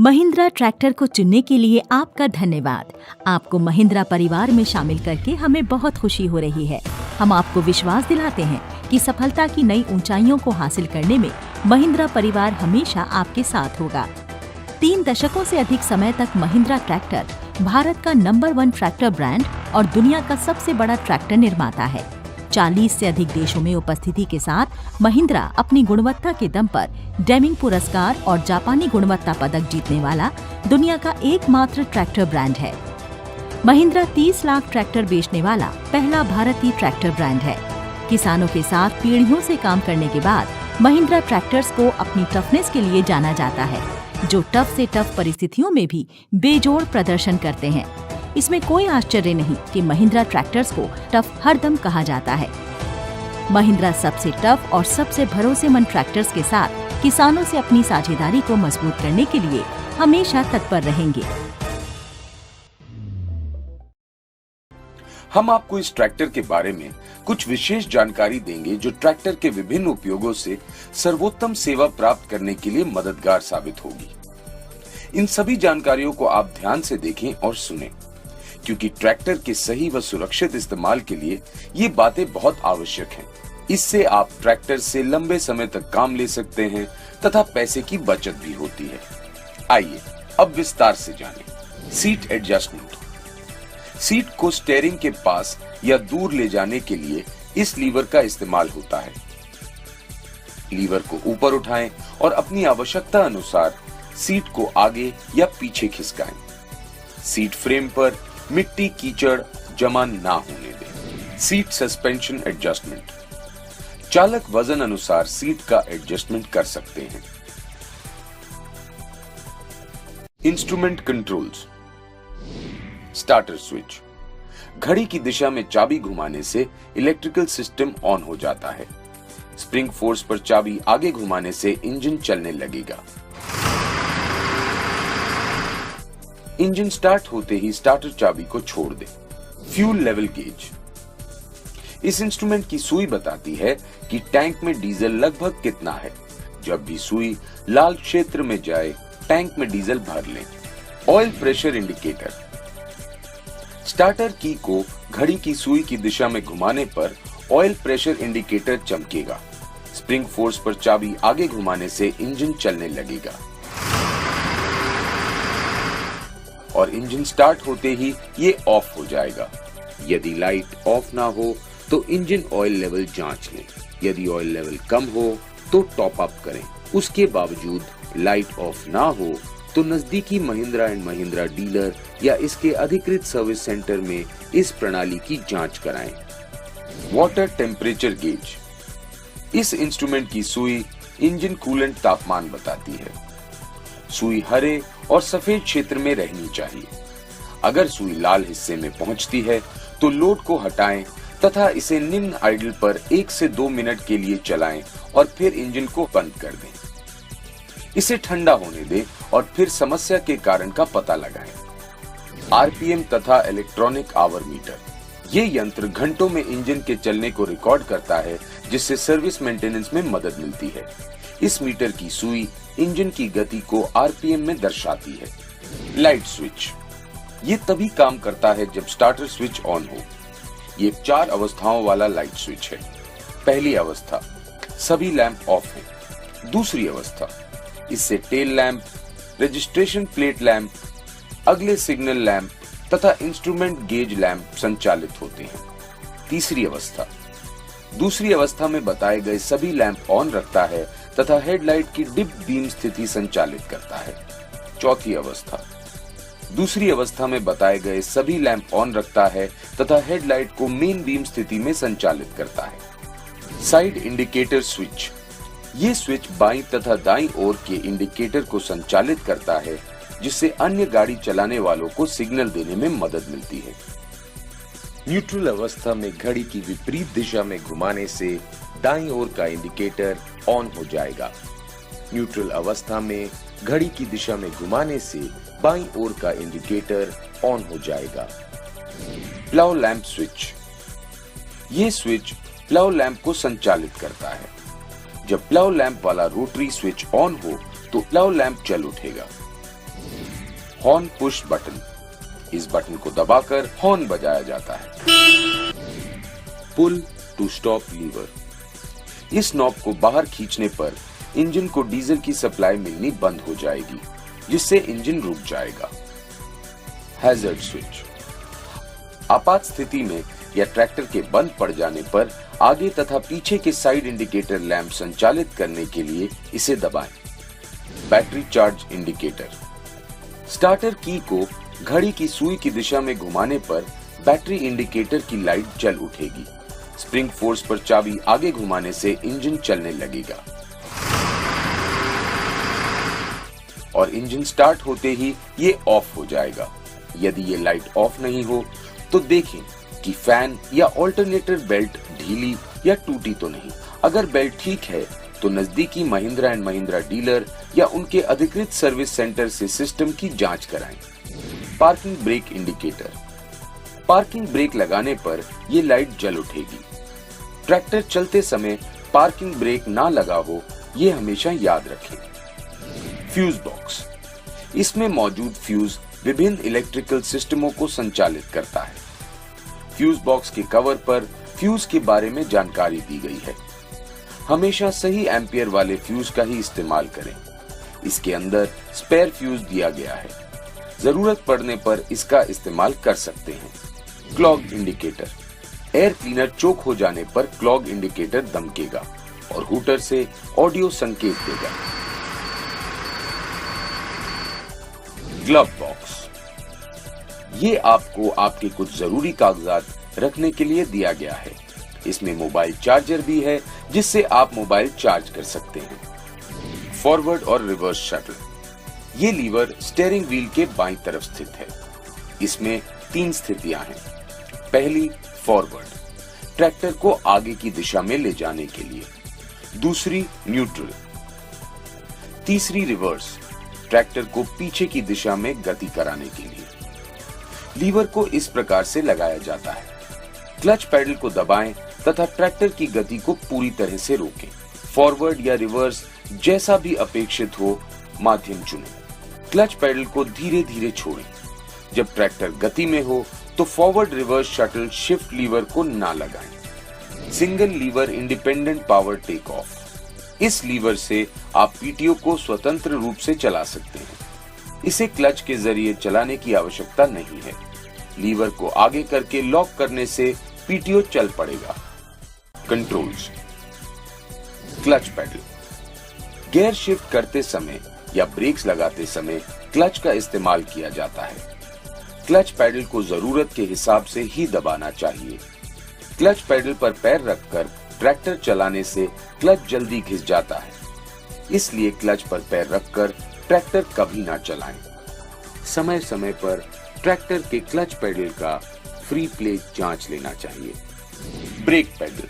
Mahindra tractor को चुनने के लिए आपका धन्यवाद। आपको महिंद्रा परिवार में शामिल करके हमें बहुत खुशी हो रही है। हम आपको विश्वास दिलाते हैं कि सफलता की नई ऊंचाइयों को हासिल करने में महिंद्रा परिवार हमेशा आपके साथ होगा। 3 दशकों से अधिक समय तक महिंद्रा ट्रैक्टर भारत का नंबर 1 ट्रैक्टर ब्रांड और दुनिया का सबसे बड़ा ट्रैक्टर निर्माता है। 40 से अधिक देशों में उपस्थिति के साथ महिंद्रा अपनी गुणवत्ता के दम पर डेमिंग पुरस्कार और जापानी गुणवत्ता पदक जीतने वाला दुनिया का एकमात्र ट्रैक्टर ब्रांड है। महिंद्रा 30 लाख ट्रैक्टर बेचने वाला पहला भारतीय ट्रैक्टर ब्रांड है। किसानों के साथ पीढ़ियों से काम करने के बाद महिंद्रा ट्रैक्टर्स को अपनी टफनेस के लिए जाना जाता है, जो टफ से टफ परिस्थितियों में भी बेजोड़ प्रदर्शन करते हैं। इसमें कोई आश्चर्य नहीं कि महिंद्रा ट्रैक्टर्स को टफ हरदम कहा जाता है। महिंद्रा सबसे टफ और सबसे भरोसेमंद ट्रैक्टर्स के साथ किसानों से अपनी साझेदारी को मजबूत करने के लिए हमेशा तत्पर रहेंगे। हम आपको इस ट्रैक्टर के बारे में कुछ विशेष जानकारी देंगे जो ट्रैक्टर के विभिन्न उपयोगों से सर्वोत्तम सेवा प्राप्त करने के लिए मददगार साबित होगी। इन सभी जानकारियों को आप ध्यान से देखें और सुनें, क्योंकि ट्रैक्टर के सही व सुरक्षित इस्तेमाल के लिए ये बातें बहुत आवश्यक हैं। इससे आप ट्रैक्टर से लंबे समय तक काम ले सकते हैं तथा पैसे की बचत भी होती है। आइए अब विस्तार से जानें। Seat adjustment. सीट को स्टीयरिंग के पास या दूर ले जाने के लिए इस लीवर का इस्तेमाल होता है। लीवर को ऊपर उठाएं और अपनी आवश्यकता अनुसार सीट को आगे या पीछे खिसकाएं। सीट फ्रेम पर मिट्टी कीचड़ जमा ना होने दें। Seat suspension adjustment. चालक वजन अनुसार सीट का एडजस्टमेंट कर सकते हैं। Instrument controls. Starter switch. घड़ी की दिशा में चाबी घुमाने से इलेक्ट्रिकल सिस्टम ऑन हो जाता है। स्प्रिंग फोर्स पर चाबी आगे घुमाने से इंजन चलने लगेगा। इंजन स्टार्ट होते ही स्टार्टर चाबी को छोड़ दे। Fuel level gauge. इस इंस्ट्रूमेंट की सुई बताती है कि टैंक में डीजल लगभग कितना है। जब भी सुई लाल क्षेत्र में जाए, टैंक में डीजल भर लें। Oil pressure indicator. स्टार्टर की को घड़ी की सुई की दिशा में घुमाने पर ऑयल प्रेशर इंडिकेटर चमकेगा। स्प्रिंग फोर्स पर चाबी आगे घुमाने से इंजन चलने लगेगा और इंजन स्टार्ट होते ही ये ऑफ हो जाएगा। यदि लाइट ऑफ ना हो तो इंजन ऑयल लेवल जांच लें। यदि ऑयल लेवल कम हो तो टॉप अप करें। उसके बावजूद लाइट ऑफ ना हो तो नजदीकी महिंद्रा एंड महिंद्रा डीलर या इसके अधिकृत सर्विस सेंटर में इस प्रणाली की जांच कराएं। Water temperature gauge. इस इंस्ट्रूमेंट की सुई इंजन कूलेंट तापमान बताती है। सुई हरे और सफेद क्षेत्र में रहनी चाहिए। अगर सुई लाल हिस्से में पहुंचती है तो लोड को हटाएं तथा इसे निम्न आइडल पर 1 से 2 मिनट के लिए चलाएं और फिर इंजन को बंद कर दें। इसे ठंडा होने दें और फिर समस्या के कारण का पता लगाएं। आरपीएम तथा इलेक्ट्रॉनिक आवर मीटर। ये यंत्र घंटों में इंजन के चलने को रिकॉर्ड करता है, जिससे सर्विस मेंटेनेंस में मदद मिलती है। इस मीटर की सुई इंजन की गति को आरपीएम में दर्शाती है। Light switch. ये तभी काम करता है जब स्टार्टर स्विच ऑन हो। ये 4 अवस्थाओं वाला लाइट स्विच है। पहली अवस्था, सभी लैंप ऑफ हैं। दूसरी अवस्था, इससे tail lamp, registration plate lamp, अगले सिग्नल लैंप तथा इंस्ट्रूमेंट गेज लैंप संचालित होते हैं। तीसरी अवस्था, दूसरी अवस्था में बताए गए सभी लैंप ऑन रखता है तथा हेडलाइट की डिप बीम स्थिति संचालित करता है। चौथी अवस्था, दूसरी अवस्था में बताए गए सभी लैंप ऑन रखता है तथा हेडलाइट को मेन बीम स्थिति में संचालित करता है। Side indicator switch. ये स्विच बाईं तथा दाईं ओर के इंडिकेटर को संचालित करता है, जिससे अन्य गाड़ी चलाने वालों को सिग्नल देने में मदद मिलती है। न्यूट्रल अवस्था में घड़ी की विपरीत दिशा में घुमाने से दाईं ओर का इंडिकेटर ऑन हो जाएगा। न्यूट्रल अवस्था में घड़ी की दिशा में घुमाने से बाईं ओर का इंडिकेटर ऑन हो जाएगा। Plough lamp switch. ये स्विच प्लाव लैंप को संचालित करता है। जब प्लाव लैंप वाला रोटरी स्विच ऑन हो तो प्लाव लैंप जल उठेगा। Horn push button. इस बटन को दबाकर हॉर्न बजाया जाता है। पुल टू स्टॉप लीवर। इस नॉब को बाहर खींचने पर इंजन को डीजल की सप्लाई मिलनी बंद हो जाएगी, जिससे इंजन रुक जाएगा। Hazard switch. आपात स्थिति में या ट्रैक्टर के बंद पड़ जाने पर आगे तथा पीछे के साइड इंडिकेटर लैंप संचालित करने के लिए इसे दबाएं। Battery charge indicator. स्टार्टर की को घड़ी की सुई की दिशा में घुमाने पर बैटरी इंडिकेटर की लाइट जल उठेगी। स्प्रिंग फोर्स पर चाबी आगे घुमाने से इंजन चलने लगेगा और इंजन स्टार्ट होते ही ये ऑफ हो जाएगा। यदि ये लाइट ऑफ नहीं हो तो देखें कि फैन या ऑल्टरनेटर बेल्ट ढीली या टूटी तो नहीं। अगर बेल्ट ठीक है तो नजदीकी महिंद्रा एंड महिंद्रा डीलर या उनके अधिकृत सर्विस सेंटर से सिस्टम की जांच कराएं। Parking brake indicator. Parking brake लगाने पर ये लाइट जल उठेगी। ट्रैक्टर चलते समय पार्किंग ब्रेक ना लगा हो, ये हमेशा याद रखें। Fuse box. इसमें मौजूद फ्यूज विभिन्न इलेक्ट्रिकल सिस्टमों को संचालित करता है। फ्यूज बॉक्स के कवर पर फ्यूज के बारे में जानकारी दी गई है। हमेशा सही एम्पियर वाले फ्यूज का ही इस्तेमाल करें। इसके अंदर स्पेयर फ्यूज दिया गया है। जरूरत पड़ने पर इसका इस्तेमाल कर सकते हैं। Clog indicator. एयर क्लीनर चोक हो जाने पर क्लॉग इंडिकेटर दमकेगा और हूटर से ऑडियो संकेत देगा। Glove box. ये आपको आपके कुछ जरूरी कागजात रखने के लिए दिया गया है। इसमें मोबाइल चार्जर भी है, जिससे आप मोबाइल चार्ज कर सकते हैं। फॉरवर्ड और रिवर्स शटल। ये लीवर स्टीयरिंग व्हील के बाईं तरफ स्थित है। इसमें 3 स्थितियां हैं। पहली, फॉरवर्ड, ट्रैक्टर को आगे की दिशा में ले जाने के लिए। दूसरी, न्यूट्रल। तीसरी, रिवर्स, ट्रैक्टर को पीछे की दिशा में गति कराने के लिए। लीवर को इस प्रकार से लगाया जाता है। क्लच पैडल को दबाएं तथा ट्रैक्टर की गति को पूरी तरह से रोकें। फॉरवर्ड या रिवर्स जैसा भी अपेक्षित हो, माध्यम चुनें। क्लच पैडल को धीरे धीरे छोड़ें। जब ट्रैक्टर गति में हो तो forward reverse shuttle shift lever को ना लगाएं। Single lever independent power take off. इस लीवर से आप पीटीओ को स्वतंत्र रूप से चला सकते हैं। इसे क्लच के जरिए चलाने की आवश्यकता नहीं है। लीवर को आगे करके लॉक करने से पीटीओ चल पड़ेगा। Controls. Clutch pedal. Gear shift करते समय या ब्रेक्स लगाते समय क्लच का इस्तेमाल किया जाता है। क्लच पैडल को जरूरत के हिसाब से ही दबाना चाहिए। क्लच पैडल पर पैर रखकर ट्रैक्टर चलाने से क्लच जल्दी घिस जाता है, इसलिए क्लच पर पैर रखकर ट्रैक्टर कभी ना चलाएं। समय समय पर ट्रैक्टर के क्लच पैडल का फ्री प्ले जांच लेना चाहिए। Brake pedal.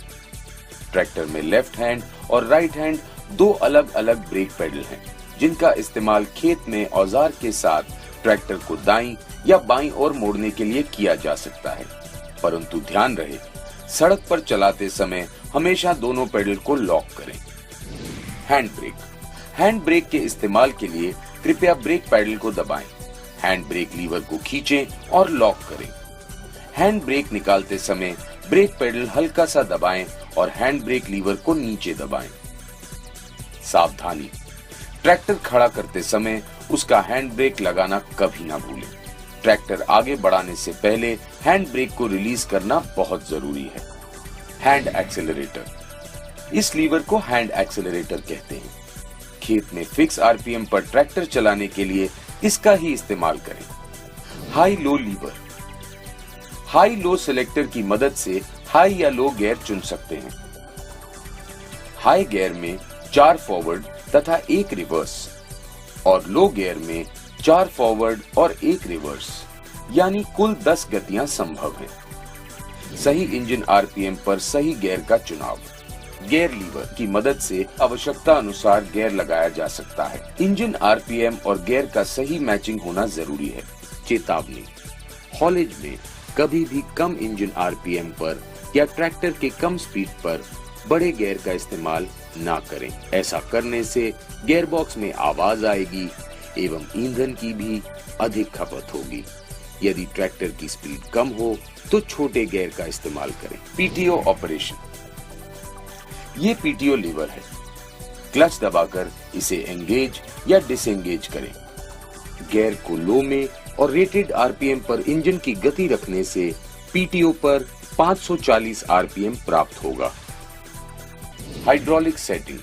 ट्रैक्टर में लेफ्ट हैंड और राइट हैंड 2 अलग अलग ब्रेक पैडल हैं, जिनका इस्तेमाल खेत में औजार के साथ ट्रैक्टर को दाईं या बाईं ओर मोड़ने के लिए किया जा सकता है। परंतु ध्यान रहे, सड़क पर चलाते समय हमेशा दोनों पैडल को लॉक करें। Hand brake. हैंड ब्रेक के इस्तेमाल के लिए कृपया ब्रेक पैडल को दबाएं। हैंड ब्रेक लीवर को खींचें और लॉक करें। हैंड ब्रेक निकालते समय ब्रेक पैडल हल्का सा दबाएं और हैंड ब्रेक लीवर को नीचे दबाएं। सावधानी। ट्रैक्टर खड़ा करते समय उसका हैंड ब्रेक लगाना कभी ना भूलें। ट्रैक्टर आगे बढ़ाने से पहले हैंड ब्रेक को रिलीज करना बहुत जरूरी है। Hand accelerator. इस लीवर को हैंड एक्सेलरेटर कहते हैं। खेत में फिक्स आरपीएम पर ट्रैक्टर चलाने के लिए इसका ही इस्तेमाल करें। High low lever. High low selector की मदद से हाई या लो गियर चुन सकते हैं। हाई गियर में 4 फॉरवर्ड तथा 1 रिवर्स और लो गियर में 4 फॉरवर्ड और 1 रिवर्स, यानी कुल 10 गतियां संभव हैं। सही इंजन आरपीएम पर सही गियर का चुनाव। गियर लीवर की मदद से आवश्यकता अनुसार गियर लगाया जा सकता है। इंजन आरपीएम और गियर का सही मैचिंग होना जरूरी है। चेतावनी, हॉलेज में कभी भी कम इंजन आरपीएम पर या ट्रैक्टर के कम स्पीड पर बड़े गियर का इस्तेमाल ना करें। ऐसा करने से गियर बॉक्स में आवाज आएगी एवं ईंधन की भी अधिक खपत होगी। यदि ट्रैक्टर की स्पीड कम हो तो छोटे गियर का इस्तेमाल करें। पीटीओ ऑपरेशन, ये पीटीओ लीवर है। क्लच दबाकर इसे एंगेज या डिसएंगेज करें। गियर को लो में और रेटेड आरपीएम पर इंजन की गति रखने से पीटीओ पर 540 आरपीएम प्राप्त होगा। हाइड्रोलिक सेटिंग,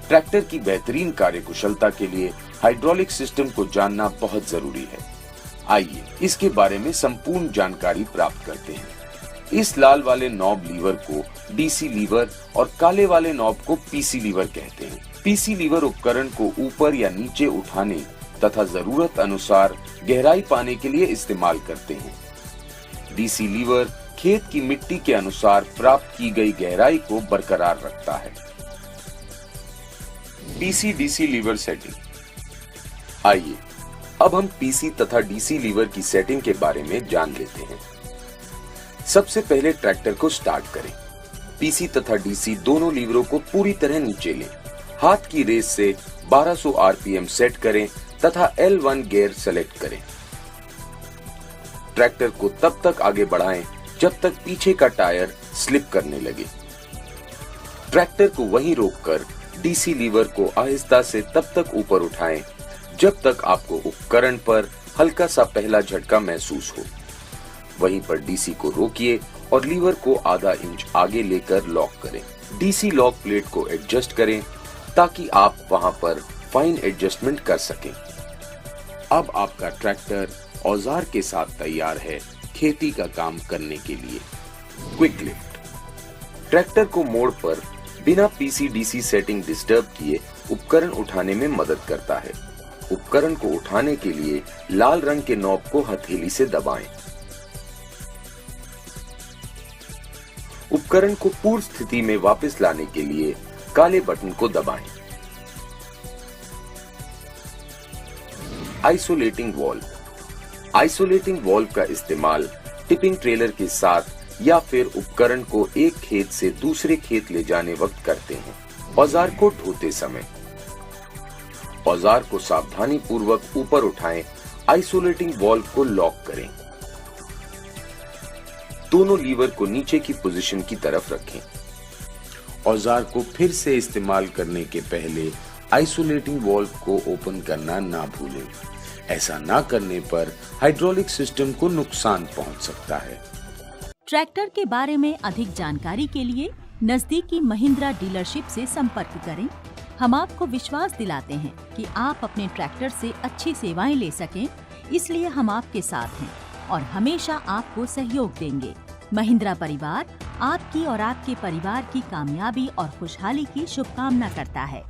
ट्रैक्टर की बेहतरीन कार्यकुशलता के लिए हाइड्रोलिक सिस्टम को जानना बहुत जरूरी है। आइए इसके बारे में संपूर्ण जानकारी प्राप्त करते हैं। इस लाल वाले नॉब लीवर को डीसी लीवर और काले वाले नॉब को पीसी लीवर कहते हैं। पीसी लीवर उपकरण को ऊपर या नीचे उठाने तथा जरूरत अनुसार गहराई पाने के लिए इस्तेमाल करते हैं। डीसी लीवर खेत की मिट्टी के अनुसार प्राप्त की गई गहराई को बरकरार रखता है। पीसी डीसी लीवर सेटिंग, आइए अब हम पीसी तथा डीसी लीवर की सेटिंग के बारे में जान लेते हैं। सबसे पहले ट्रैक्टर को स्टार्ट करें। पीसी तथा डीसी दोनों लीवरों को पूरी तरह नीचे लें। हाथ की रेस से 1200 आरपीएम सेट करें तथा L1 गियर सेलेक्ट करें। ट्रैक्टर को तब तक आगे बढ़ाएं जब तक पीछे का टायर स्लिप करने लगे। ट्रैक्टर को वहीं रोककर डीसी लीवर को आहिस्ता से तब तक ऊपर उठाएं जब तक आपको उपकरण पर हल्का सा पहला झटका महसूस हो। वहीं पर डीसी को रोकिए और लीवर को आधा इंच आगे लेकर लॉक करें। डीसी लॉक प्लेट को एडजस्ट करें ताकि आप वहां पर फाइन एडजस्टमेंट कर सकें। अब आपका ट्रैक्टर औजार के साथ तैयार है खेती का काम करने के लिए। क्विक लिफ्ट, ट्रैक्टर को मोड़ पर बिना पीसी डीसी सेटिंग डिस्टर्ब किए उपकरण उठाने में मदद करता है। उपकरण को उठाने के लिए लाल रंग के नॉब को हथेली से दबाएं। उपकरण को पूर्व स्थिति में वापस लाने के लिए काले बटन को दबाएं। आइसोलेटिंग वॉल्व, आइसोलेटिंग वॉल्व का इस्तेमाल टिपिंग ट्रेलर के साथ या फिर उपकरण को एक खेत से दूसरे खेत ले जाने वक्त करते हैं। औजार को ढोते समय औजार को सावधानी पूर्वक ऊपर उठाएं। आइसोलेटिंग वॉल्व को लॉक करें। दोनों लीवर को नीचे की पोजीशन की तरफ रखें। औजार को फिर से इस्तेमाल करने के पहले आइसोलेटिंग वॉल्व को ओपन करना ना भूलें। ऐसा ना करने पर हाइड्रोलिक सिस्टम को नुकसान पहुंच सकता है। ट्रैक्टर के बारे में अधिक जानकारी के लिए नजदीकी महिंद्रा डीलरशिप से संपर्क करें। हम आपको विश्वास दिलाते हैं कि आप अपने ट्रैक्टर से अच्छी सेवाएं ले सकें, इसलिए हम आपके साथ हैं और हमेशा आपको सहयोग देंगे। महिंद्रा परिवार आपकी और आपके परिवार की कामयाबी और खुशहाली की शुभकामना करता है।